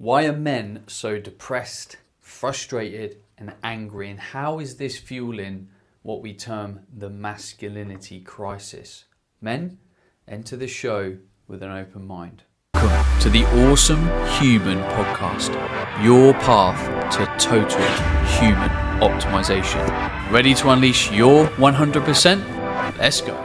Why are men so depressed, frustrated, and angry? And how is this fueling what we term the masculinity crisis? Men, enter the show with an open mind. Welcome to the Awesome Human Podcast, your path to total human optimization. Ready to unleash your 100%? Let's go.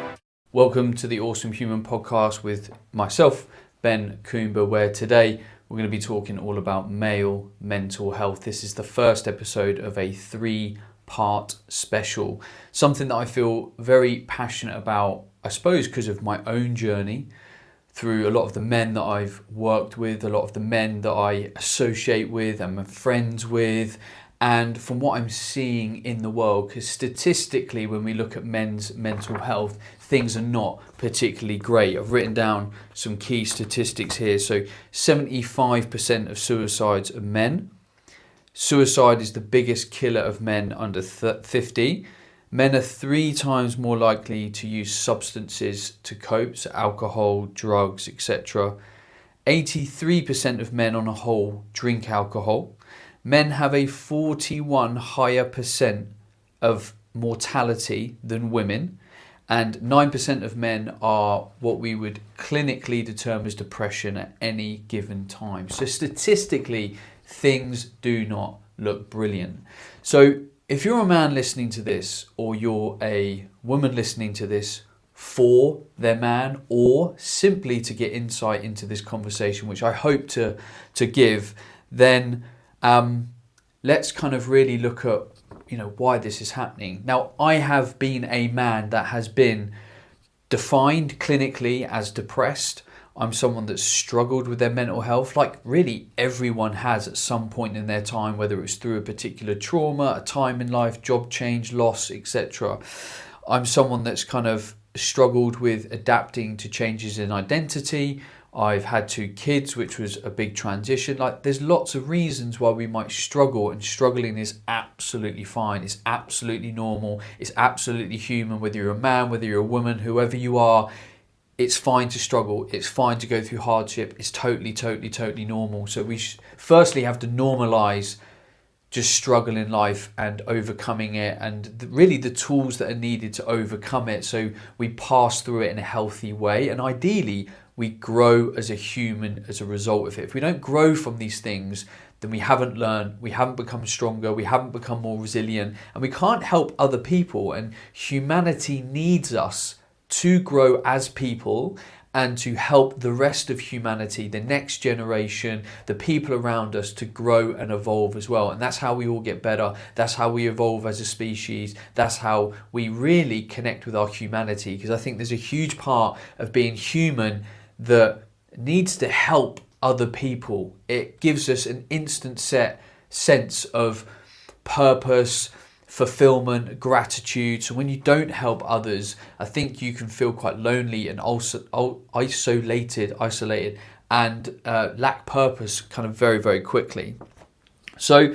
Welcome to the Awesome Human Podcast with myself, Ben Coomber, where today we're going to be talking all about male mental health. This is the first episode of a 3-part special, something that I feel very passionate about, I suppose because of my own journey through a lot of the men that I've worked with, a lot of the men that I associate with and I'm friends with, and from what I'm seeing in the world, because statistically when we look at men's mental health, things are not particularly great. I've written down some key statistics here. So 75% of suicides are men. Suicide is the biggest killer of men under 50. Men are 3 times more likely to use substances to cope, so alcohol, drugs, etc. 83% of men on a whole drink alcohol. Men have a 41 higher percent of mortality than women, and 9% of men are what we would clinically determine as depression at any given time. So statistically, things do not look brilliant. So if you're a man listening to this, or you're a woman listening to this for their man, or simply to get insight into this conversation, which I hope to give, then let's kind of really look at why this is happening. Now, I have been a man that has been defined clinically as depressed. I'm someone that's struggled with their mental health, like really everyone has at some point in their time, whether it's through a particular trauma, a time in life, job change, loss, etc. I'm someone that's kind of struggled with adapting to changes in identity. I've had 2 kids, which was a big transition. Like, there's lots of reasons why we might struggle, and struggling is absolutely fine. It's absolutely normal. It's absolutely human, whether you're a man, whether you're a woman, whoever you are. It's fine to struggle. It's fine to go through hardship. It's totally normal. So we firstly have to normalize just struggle in life and overcoming it, and really the tools that are needed to overcome it, so we pass through it in a healthy way, and ideally we grow as a human as a result of it. If we don't grow from these things, then we haven't learned, we haven't become stronger, we haven't become more resilient, and we can't help other people. And humanity needs us to grow as people and to help the rest of humanity, the next generation, the people around us, to grow and evolve as well. And that's how we all get better. That's how we evolve as a species. That's how we really connect with our humanity, because I think there's a huge part of being human that needs to help other people. It gives us an instant sense of purpose, fulfillment, gratitude. So when you don't help others, I think you can feel quite lonely and also isolated and lack purpose kind of very, very quickly. So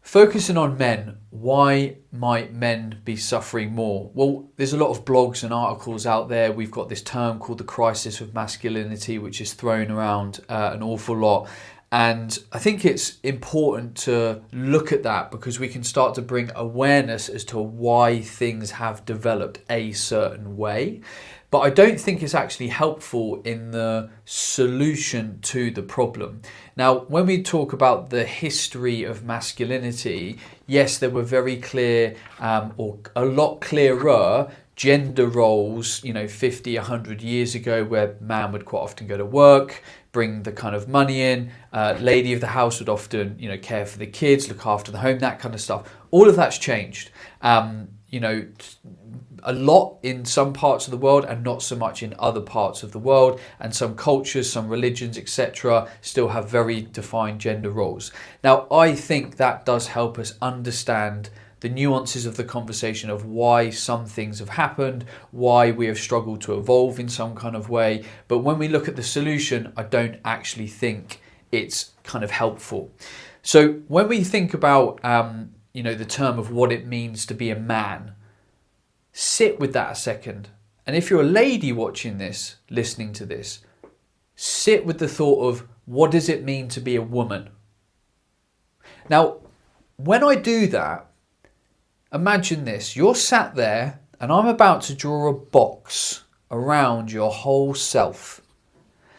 focusing on men, why might men be suffering more? Well, there's a lot of blogs and articles out there. We've got this term called the crisis of masculinity, which is thrown around an awful lot. And I think it's important to look at that, because we can start to bring awareness as to why things have developed a certain way. But I don't think it's actually helpful in the solution to the problem. Now, when we talk about the history of masculinity, yes, there were very clear, or a lot clearer, gender roles, 50, 100 years ago, where man would quite often go to work, bring the kind of money in, lady of the house would often, care for the kids, look after the home, that kind of stuff. All of that's changed, a lot in some parts of the world and not so much in other parts of the world. And some cultures, some religions, etc. still have very defined gender roles. Now, I think that does help us understand the nuances of the conversation of why some things have happened, why we have struggled to evolve in some kind of way. But when we look at the solution, I don't actually think it's kind of helpful. So when we think about, the term of what it means to be a man, sit with that a second. And if you're a lady watching this, listening to this, sit with the thought of what does it mean to be a woman? Now, when I do that, imagine this. You're sat there and I'm about to draw a box around your whole self.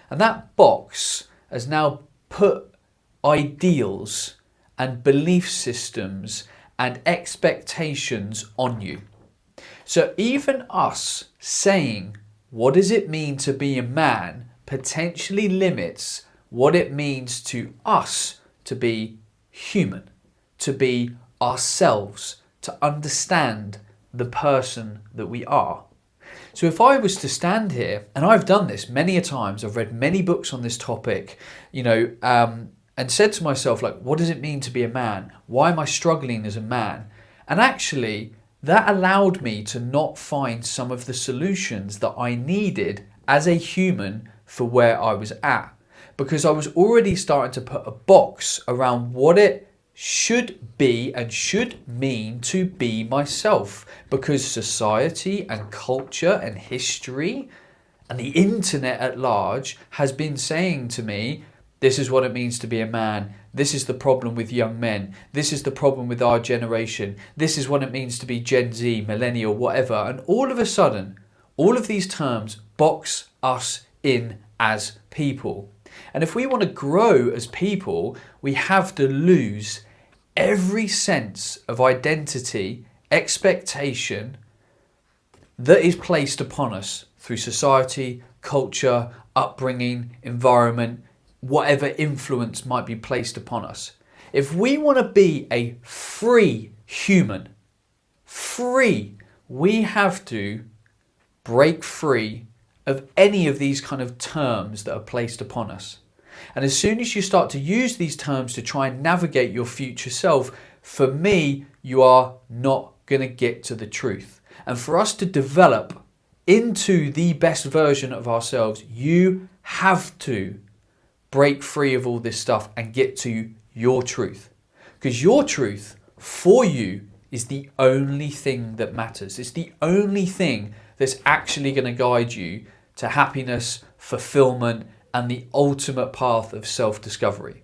And that box has now put ideals and belief systems and expectations on you. So even us saying, what does it mean to be a man, potentially limits what it means to us to be human, to be ourselves, to understand the person that we are. So if I was to stand here, and I've done this many a times, I've read many books on this topic, and said to myself, like, what does it mean to be a man? Why am I struggling as a man? And actually, that allowed me to not find some of the solutions that I needed as a human for where I was at. Because I was already starting to put a box around what it should be and should mean to be myself. Because society and culture and history and the internet at large has been saying to me, this is what it means to be a man. This is the problem with young men. This is the problem with our generation. This is what it means to be Gen Z, millennial, whatever. And all of a sudden, all of these terms box us in as people. And if we want to grow as people, we have to lose every sense of identity, expectation that is placed upon us through society, culture, upbringing, environment, whatever influence might be placed upon us. If we want to be a free human, we have to break free of any of these kind of terms that are placed upon us. And as soon as you start to use these terms to try and navigate your future self, for me, you are not going to get to the truth. And for us to develop into the best version of ourselves, you have to break free of all this stuff and get to your truth. Because your truth for you is the only thing that matters. It's the only thing that's actually going to guide you to happiness, fulfillment, and the ultimate path of self-discovery.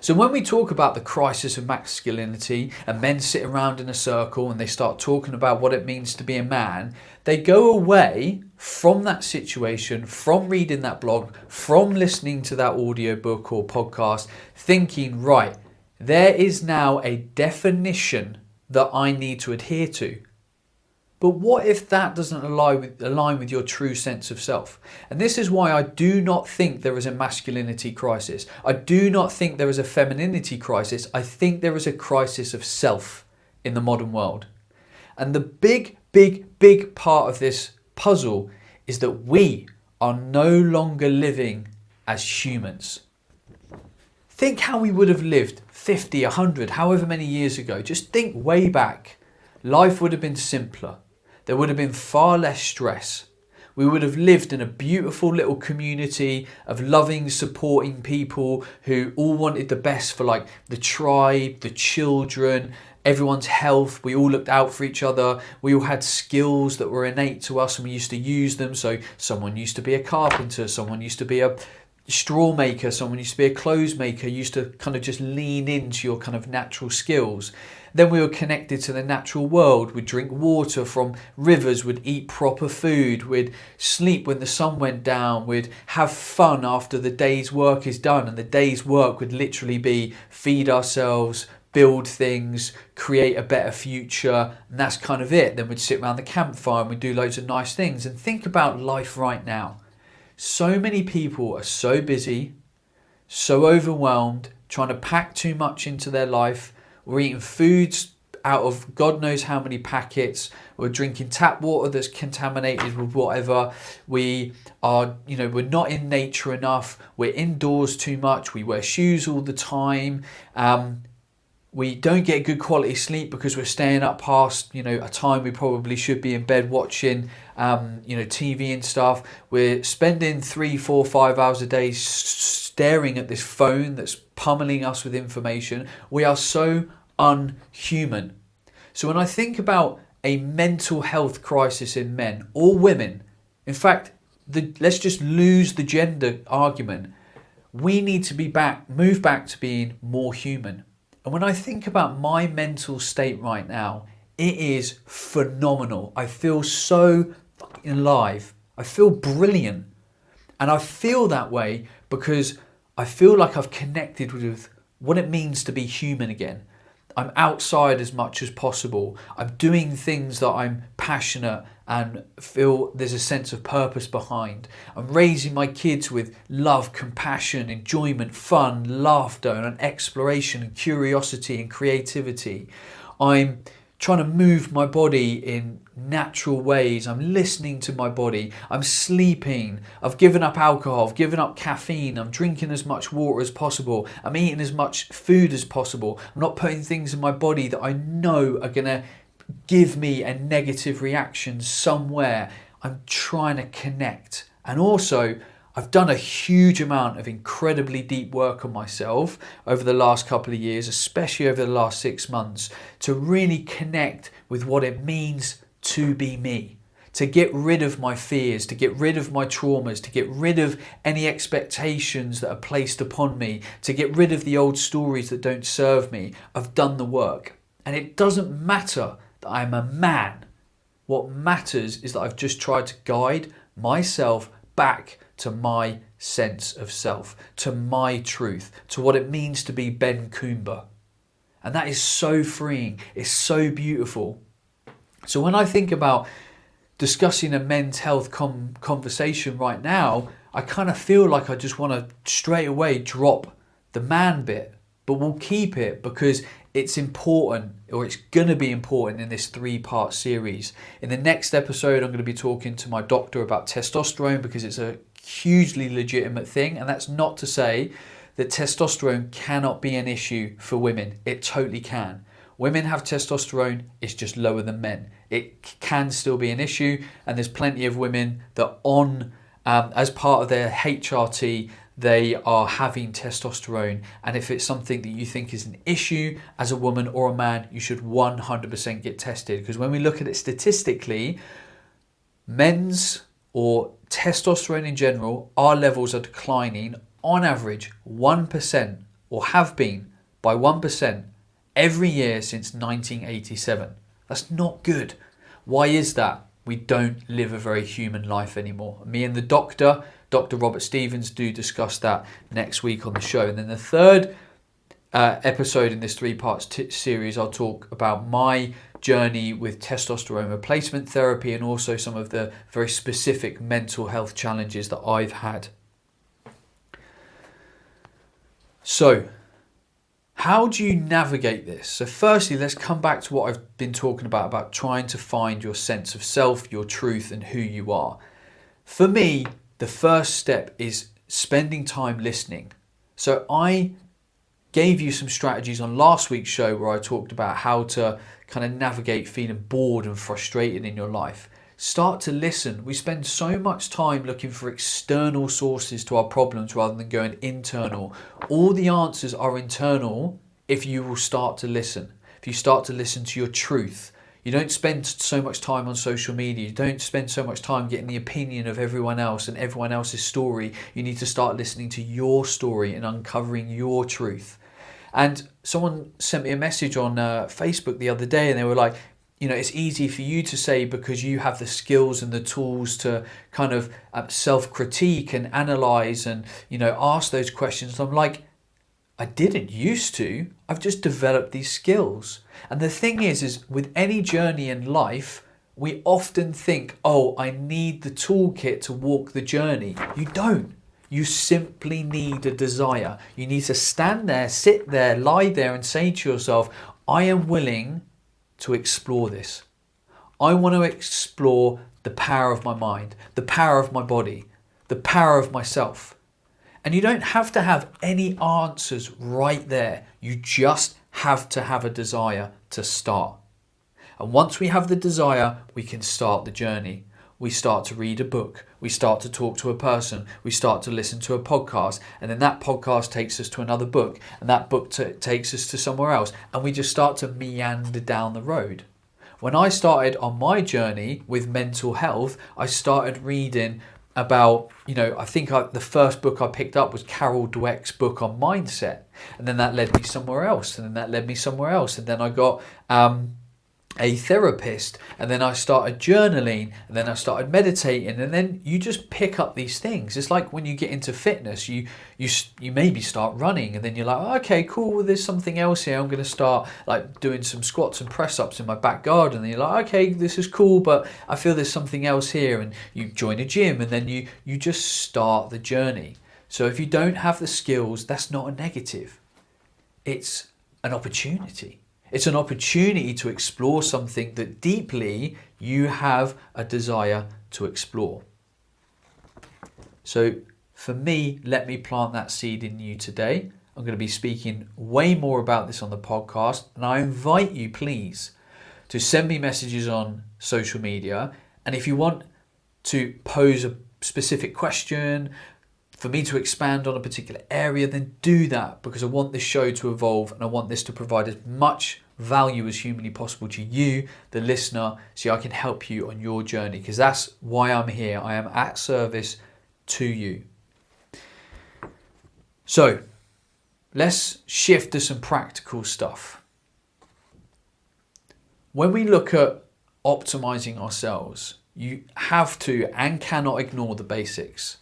So when we talk about the crisis of masculinity and men sit around in a circle and they start talking about what it means to be a man, they go away from that situation, from reading that blog, from listening to that audiobook or podcast, thinking, right, there is now a definition that I need to adhere to. But what if that doesn't align with your true sense of self? And this is why I do not think there is a masculinity crisis. I do not think there is a femininity crisis. I think there is a crisis of self in the modern world. And the big part of this puzzle is that we are no longer living as humans. Think how we would have lived 50, 100, however many years ago. Just think way back. Life would have been simpler. There would have been far less stress. We would have lived in a beautiful little community of loving, supporting people who all wanted the best for like the tribe, the children, everyone's health. We all looked out for each other. We all had skills that were innate to us and we used to use them. So someone used to be a carpenter, someone used to be a straw maker, someone used to be a clothes maker, used to kind of just lean into your kind of natural skills. Then we were connected to the natural world. We'd drink water from rivers, we'd eat proper food, we'd sleep when the sun went down, we'd have fun after the day's work is done. And the day's work would literally be feed ourselves, build things, create a better future, and that's kind of it. Then we'd sit around the campfire and we'd do loads of nice things. And think about life right now. So many people are so busy, so overwhelmed, trying to pack too much into their life. We're eating foods out of God knows how many packets. We're drinking tap water that's contaminated with whatever. We are, we're not in nature enough. We're indoors too much. We wear shoes all the time. We don't get good quality sleep because we're staying up past, a time we probably should be in bed watching, TV and stuff. We're spending 3, 4, 5 hours a day staring at this phone that's pummeling us with information. We are so unhuman. So when I think about a mental health crisis in men or women, in fact, let's just lose the gender argument. we need to move back to being more human. And when I think about my mental state right now, it is phenomenal. I feel so fucking alive. I feel brilliant. And I feel that way because I feel like I've connected with what it means to be human again. I'm outside as much as possible. I'm doing things that I'm passionate and feel there's a sense of purpose behind. I'm raising my kids with love, compassion, enjoyment, fun, laughter, and exploration and curiosity and creativity. I'm trying to move my body in natural ways. I'm listening to my body. I'm sleeping. I've given up alcohol. I've given up caffeine. I'm drinking as much water as possible. I'm eating as much food as possible. I'm not putting things in my body that I know are going to give me a negative reaction somewhere. I'm trying to connect. And also, I've done a huge amount of incredibly deep work on myself over the last couple of years, especially over the last 6 months, to really connect with what it means to be me, to get rid of my fears, to get rid of my traumas, to get rid of any expectations that are placed upon me, to get rid of the old stories that don't serve me. I've done the work. And it doesn't matter that I'm a man. What matters is that I've just tried to guide myself back to my sense of self, to my truth, to what it means to be Ben Coomber. And that is so freeing. It's so beautiful. So when I think about discussing a men's health conversation right now, I kind of feel like I just want to straight away drop the man bit, but we'll keep it because it's important, or it's going to be important in this 3-part series. In the next episode, I'm going to be talking to my doctor about testosterone because it's a hugely legitimate thing. And that's not to say that testosterone cannot be an issue for women. It totally can. Women have testosterone, it's just lower than men. It can still be an issue, and there's plenty of women that as part of their HRT, they are having testosterone. And if it's something that you think is an issue as a woman or a man, you should 100% get tested. Because when we look at it statistically, men's or testosterone in general, our levels are declining on average 1%, or have been by 1%, every year since 1987. That's not good. Why is that? We don't live a very human life anymore. Me and the Dr. Robert Stevens, do discuss that next week on the show. And then the third episode in this 3-part series, I'll talk about my journey with testosterone replacement therapy and also some of the very specific mental health challenges that I've had. So, how do you navigate this? So firstly, let's come back to what I've been talking about trying to find your sense of self, your truth, and who you are. For me, the first step is spending time listening. So I gave you some strategies on last week's show where I talked about how to kind of navigate feeling bored and frustrated in your life. Start to listen. We spend so much time looking for external sources to our problems rather than going internal. All the answers are internal if you will start to listen. If you start to listen to your truth. You don't spend so much time on social media. You don't spend so much time getting the opinion of everyone else and everyone else's story. You need to start listening to your story and uncovering your truth. And someone sent me a message on Facebook the other day and they were like, you know, it's easy for you to say because you have the skills and the tools to kind of self-critique and analyze and, you know, ask those questions. I'm like, I didn't used to. I've just developed these skills. And the thing is with any journey in life, we often think, oh, I need the toolkit to walk the journey. You don't. You simply need a desire. You need to stand there, sit there, lie there and say to yourself, I am willing to explore this. I want to explore the power of my mind, the power of my body, the power of myself. And you don't have to have any answers right there. You just have to have a desire to start. And once we have the desire, we can start the journey. We start to read a book. We start to talk to a person. We start to listen to a podcast. And then that podcast takes us to another book. And that book takes us to somewhere else. And we just start to meander down the road. When I started on my journey with mental health, I started reading about, I think the first book I picked up was Carol Dweck's book on mindset. And then that led me somewhere else. And then that led me somewhere else. And then I got a therapist. And then I started journaling. And then I started meditating. And then you just pick up these things. It's like when you get into fitness, you maybe start running. And then you're like, oh, okay, cool. Well, there's something else here. I'm going to start like doing some squats and press ups in my back garden. And you're like, okay, this is cool, but I feel there's something else here. And you join a gym, and then you just start the journey. So if you don't have the skills, that's not a negative. It's an opportunity. It's an opportunity to explore something that deeply you have a desire to explore. So for me, let me plant that seed in you today. I'm going to be speaking way more about this on the podcast. And I invite you, please, to send me messages on social media. And if you want to pose a specific question, for me to expand on a particular area, then do that, because I want this show to evolve and I want this to provide as much value as humanly possible to you, the listener, so I can help you on your journey, because that's why I'm here. I am at service to you. So let's shift to some practical stuff. When we look at optimizing ourselves, you have to and cannot ignore the basics.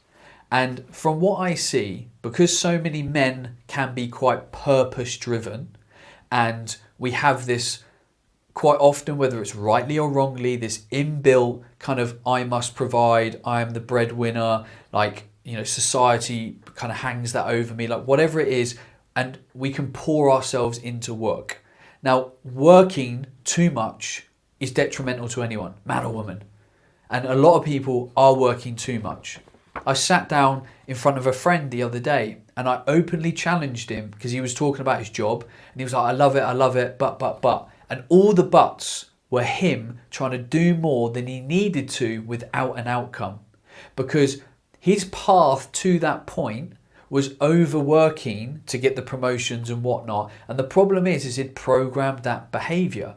And from what I see, because so many men can be quite purpose driven, and we have this quite often, whether it's rightly or wrongly, this inbuilt kind of I must provide, I am the breadwinner, like, society kind of hangs that over me, like whatever it is, and we can pour ourselves into work. Now, working too much is detrimental to anyone, man or woman. And a lot of people are working too much. I sat down in front of a friend the other day and I openly challenged him because he was talking about his job and he was like, I love it, but. And all the buts were him trying to do more than he needed to without an outcome. Because his path to that point was overworking to get the promotions and whatnot. And the problem is he'd programmed that behavior.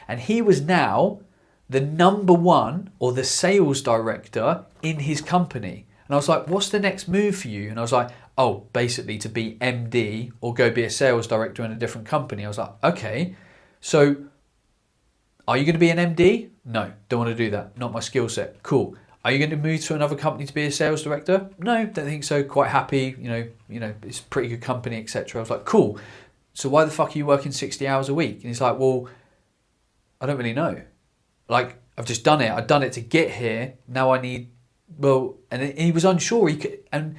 And he was now the number one or the sales director in his company. And I was like, what's the next move for you? And I was like, oh, basically to be MD or go be a sales director in a different company. I was like, okay, so are you going to be an MD? No, don't want to do that. Not my skill set. Cool. Are you going to move to another company to be a sales director? No, don't think so. Quite happy. It's a pretty good company, etc. I was like, cool. So why the fuck are you working 60 hours a week? And he's like, well, I don't really know. Like, I've just done it. I've done it to get here. Now I need, and he was unsure. And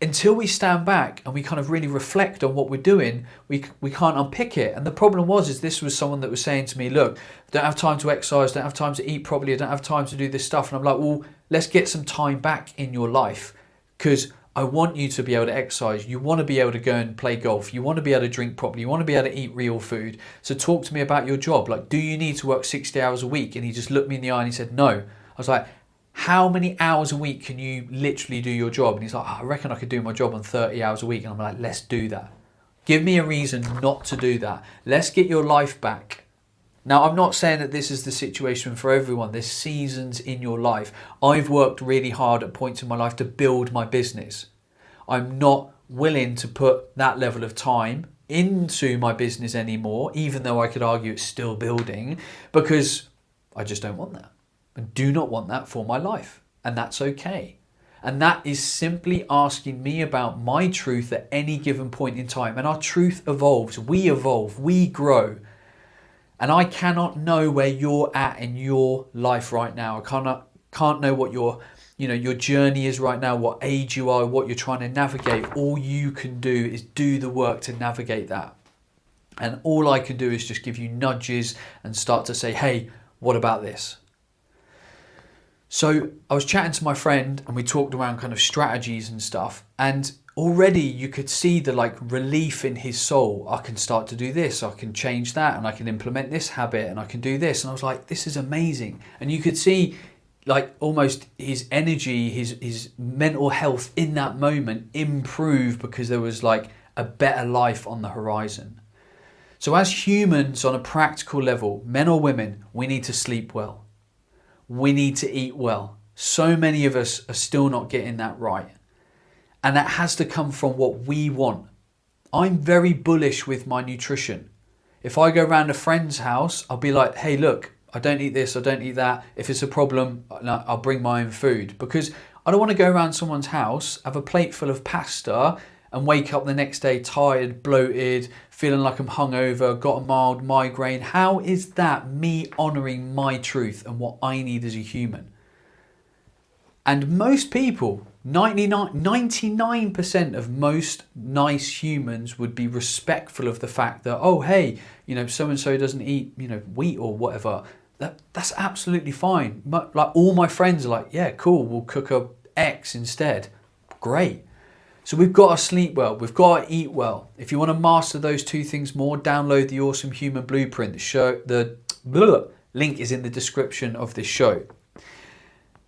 until we stand back and we kind of really reflect on what we're doing, we can't unpick it. And the problem is this was someone that was saying to me, look, I don't have time to exercise, don't have time to eat properly, I don't have time to do this stuff. And I'm like, well, let's get some time back in your life, because I want you to be able to exercise. You want to be able to go and play golf. You want to be able to drink properly. You want to be able to eat real food. So talk to me about your job. Like, do you need to work 60 hours a week? And he just looked me in the eye and he said, no. I was like, how many hours a week can you literally do your job? And he's like, I reckon I could do my job on 30 hours a week. And I'm like, let's do that. Give me a reason not to do that. Let's get your life back. Now, I'm not saying that this is the situation for everyone. There's seasons in your life. I've worked really hard at points in my life to build my business. I'm not willing to put that level of time into my business anymore, even though I could argue it's still building, because I just don't want that. I do not want that for my life. And that's okay. And that is simply asking me about my truth at any given point in time. And our truth evolves. We evolve. We grow. And I cannot know where you're at in your life right now. I can't know what your journey is right now, what age you are, what you're trying to navigate. All you can do is do the work to navigate that. And all I can do is just give you nudges and start to say, hey, what about this? So I was chatting to my friend and we talked around kind of strategies and stuff, and already you could see the relief in his soul. I can start to do this, I can change that, and I can implement this habit, and I can do this. And I was like, this is amazing. And you could see almost his energy, his mental health in that moment improve, because there was a better life on the horizon. So as humans on a practical level, men or women, we need to sleep well. We need to eat well. So many of us are still not getting that right. And that has to come from what we want. I'm very bullish with my nutrition. If I go around a friend's house, I'll be like, hey, look, I don't eat this, I don't eat that. If it's a problem, I'll bring my own food. Because I don't want to go around someone's house, have a plate full of pasta and wake up the next day tired, bloated, feeling like I'm hungover, got a mild migraine. How is that me honouring my truth and what I need as a human? And most people, 99% of most nice humans would be respectful of the fact that, oh, hey, so-and-so doesn't eat, wheat or whatever. That's absolutely fine. Like all my friends are like, yeah, cool, we'll cook up X instead. Great. So we've got to sleep well, we've got to eat well. If you want to master those two things more, download the Awesome Human Blueprint. The link is in the description of this show.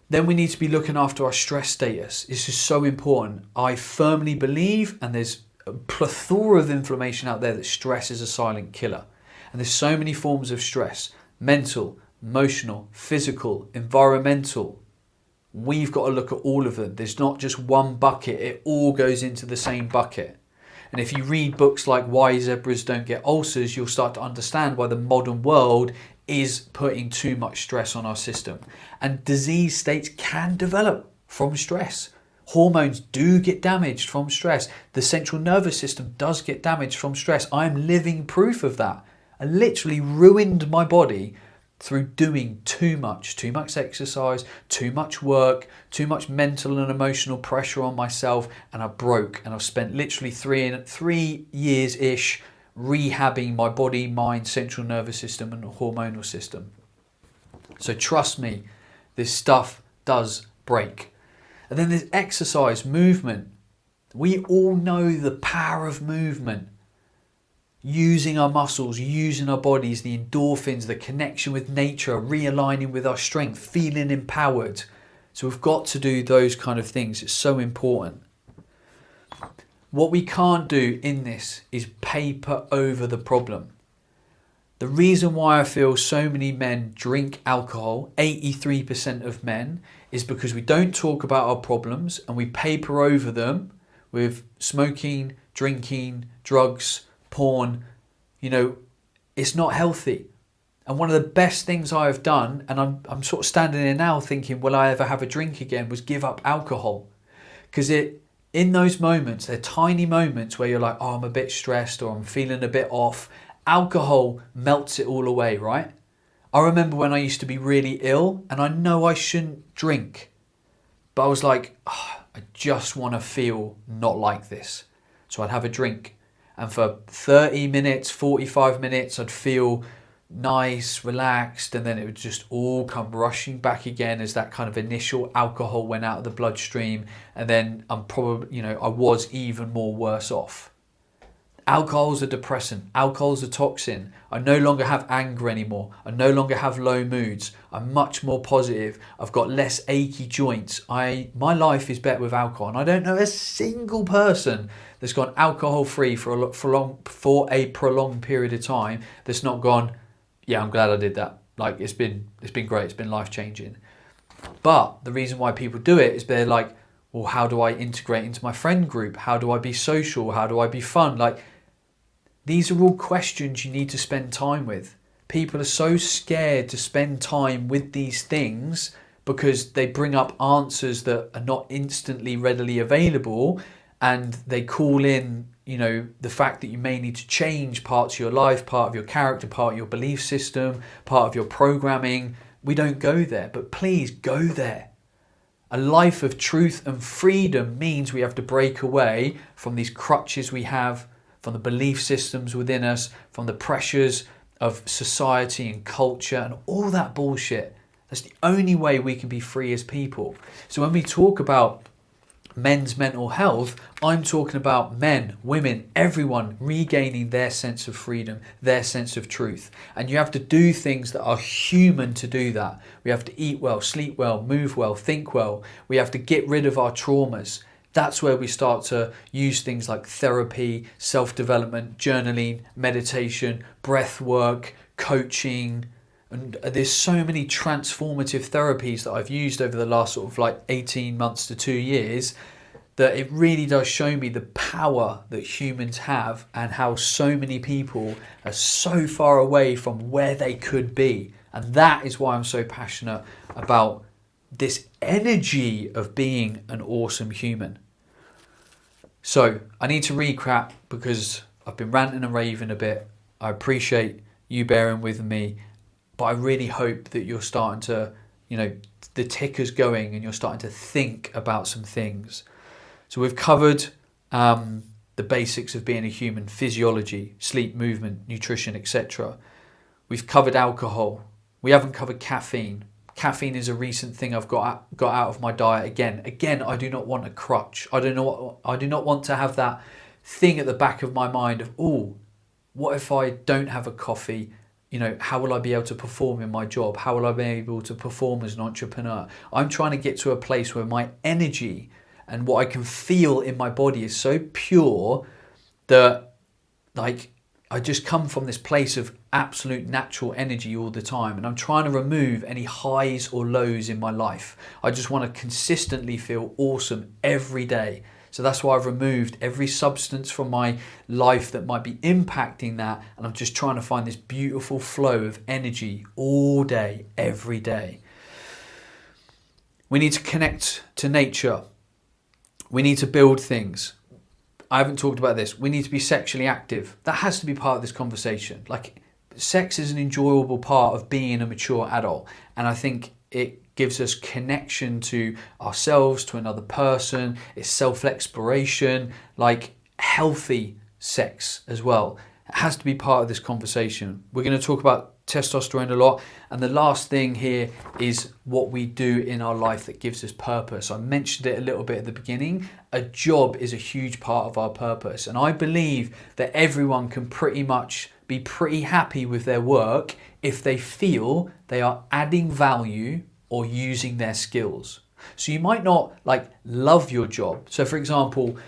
Then we need to be looking after our stress status. This is so important. I firmly believe, and there's a plethora of information out there, that stress is a silent killer. And there's so many forms of stress: mental, emotional, physical, environmental. We've got to look at all of them. There's not just one bucket. It all goes into the same bucket. And if you read books like Why Zebras Don't Get Ulcers, you'll start to understand why the modern world is putting too much stress on our system. And disease states can develop from stress. Hormones do get damaged from stress. The central nervous system does get damaged from stress. I'm living proof of that. I literally ruined my body through doing too much exercise, too much work, too much mental and emotional pressure on myself, and I broke. And I've spent literally 3 years-ish rehabbing my body, mind, central nervous system and hormonal system. So trust me, this stuff does break. And then there's exercise, movement. We all know the power of movement. Using our muscles, using our bodies, the endorphins, the connection with nature, realigning with our strength, feeling empowered. So we've got to do those kind of things. It's so important. What we can't do in this is paper over the problem. The reason why I feel so many men drink alcohol, 83% of men, is because we don't talk about our problems and we paper over them with smoking, drinking, drugs, porn. It's not healthy. And one of the best things I have done, and I'm sort of standing there now thinking, will I ever have a drink again, was give up alcohol. Because in those moments, they're tiny moments where you're like, oh, I'm a bit stressed or I'm feeling a bit off. Alcohol melts it all away, right? I remember when I used to be really ill and I know I shouldn't drink, but I was like, oh, I just want to feel not like this. So I'd have a drink, and for 30 minutes, 45 minutes, I'd feel nice, relaxed, and then it would just all come rushing back again as that kind of initial alcohol went out of the bloodstream, and then I was even more worse off. Alcohol's a depressant. Alcohol's a toxin. I no longer have anger anymore. I no longer have low moods. I'm much more positive. I've got less achy joints. My life is better with alcohol, and I don't know a single person that's gone alcohol free for a prolonged period of time that's not gone, yeah, I'm glad I did that. Like it's been great. It's been life changing. But the reason why people do it is they're like, well, how do I integrate into my friend group? How do I be social? How do I be fun? Like, these are all questions you need to spend time with. People are so scared to spend time with these things because they bring up answers that are not instantly readily available, and they call in, the fact that you may need to change parts of your life, part of your character, part of your belief system, part of your programming. We don't go there, but please go there. A life of truth and freedom means we have to break away from these crutches we have, from the belief systems within us, from the pressures of society and culture and all that bullshit. That's the only way we can be free as people. So when we talk about men's mental health, I'm talking about men, women, everyone regaining their sense of freedom, their sense of truth. And you have to do things that are human to do that. We have to eat well, sleep well, move well, think well. We have to get rid of our traumas. That's where we start to use things like therapy, self-development, journaling, meditation, breath work, coaching, And there's so many transformative therapies that I've used over the last sort of like 18 months to 2 years, that it really does show me the power that humans have and how so many people are so far away from where they could be. And that is why I'm so passionate about this energy of being an awesome human. So I need to recap because I've been ranting and raving a bit. I appreciate you bearing with me, but I really hope that you're starting to, the ticker's going and you're starting to think about some things. So we've covered the basics of being a human: physiology, sleep, movement, nutrition, etc. We've covered alcohol. We haven't covered caffeine. Caffeine is a recent thing I've got out of my diet again. Again, I do not want a crutch. I do not want to have that thing at the back of my mind of, oh, what if I don't have a coffee? How will I be able to perform in my job? How will I be able to perform as an entrepreneur? I'm trying to get to a place where my energy and what I can feel in my body is so pure that, like, I just come from this place of absolute natural energy all the time, and I'm trying to remove any highs or lows in my life. I just want to consistently feel awesome every day. So that's why I've removed every substance from my life that might be impacting that, and I'm just trying to find this beautiful flow of energy all day, every day. We need to connect to nature. We need to build things. I haven't talked about this. We need to be sexually active. That has to be part of this conversation. Like, sex is an enjoyable part of being a mature adult. And I think it gives us connection to ourselves, to another person. It's self-exploration, like healthy sex as well. It has to be part of this conversation. We're going to talk about testosterone a lot. And the last thing here is what we do in our life that gives us purpose. I mentioned it a little bit at the beginning. A job is a huge part of our purpose. And I believe that everyone can pretty much be pretty happy with their work if they feel they are adding value or using their skills. So you might not love your job. So for example,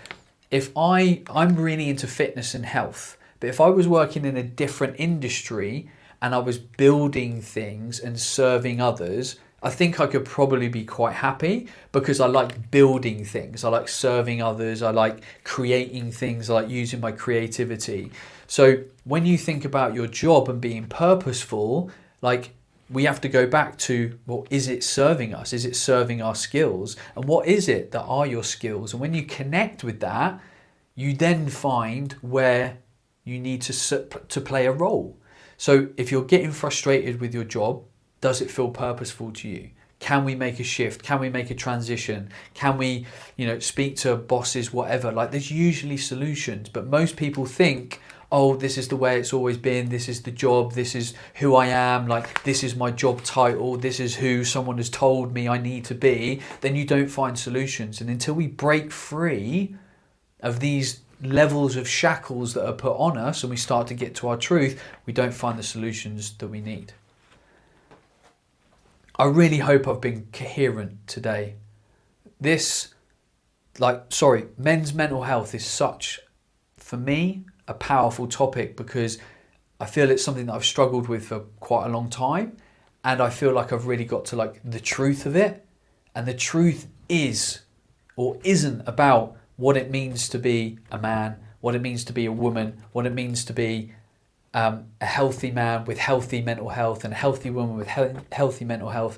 if I'm really into fitness and health, but if I was working in a different industry and I was building things and serving others, I think I could probably be quite happy because I like building things. I like serving others. I like creating things. I like using my creativity. So when you think about your job and being purposeful, we have to go back to, well, is it serving us? Is it serving our skills? And what is it that are your skills? And when you connect with that, you then find where you need to play a role. So if you're getting frustrated with your job, does it feel purposeful to you? Can we make a shift? Can we make a transition? Can we, speak to bosses, whatever? There's usually solutions, but most people think, oh, this is the way it's always been. This is the job. This is who I am. This is my job title. This is who someone has told me I need to be. Then you don't find solutions. And until we break free of these levels of shackles that are put on us and we start to get to our truth, we don't find the solutions that we need. I really hope I've been coherent today. Men's mental health is such, for me, a powerful topic because I feel it's something that I've struggled with for quite a long time, and I feel like I've really got to the truth of it. And the truth is, or isn't, about what it means to be a man, what it means to be a woman, what it means to be a healthy man with healthy mental health and a healthy woman with healthy mental health.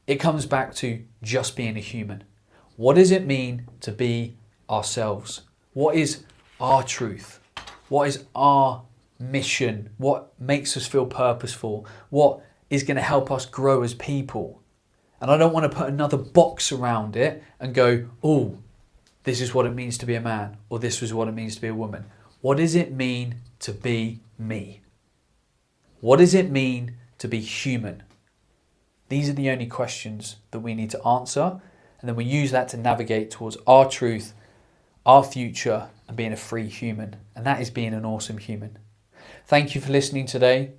It comes back to just being a human. What does it mean to be ourselves? What is our truth? What is our mission? What makes us feel purposeful? What is going to help us grow as people? And I don't want to put another box around it and go, oh, this is what it means to be a man, or this is what it means to be a woman. What does it mean to be me? What does it mean to be human? These are the only questions that we need to answer, and then we use that to navigate towards our truth, our future, and being a free human. And that is being an awesome human. Thank you for listening today.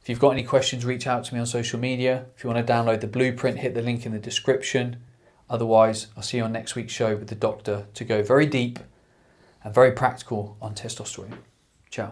If you've got any questions, reach out to me on social media. If you want to download the blueprint, hit the link in the description. Otherwise, I'll see you on next week's show with the doctor to go very deep and very practical on testosterone. Ciao.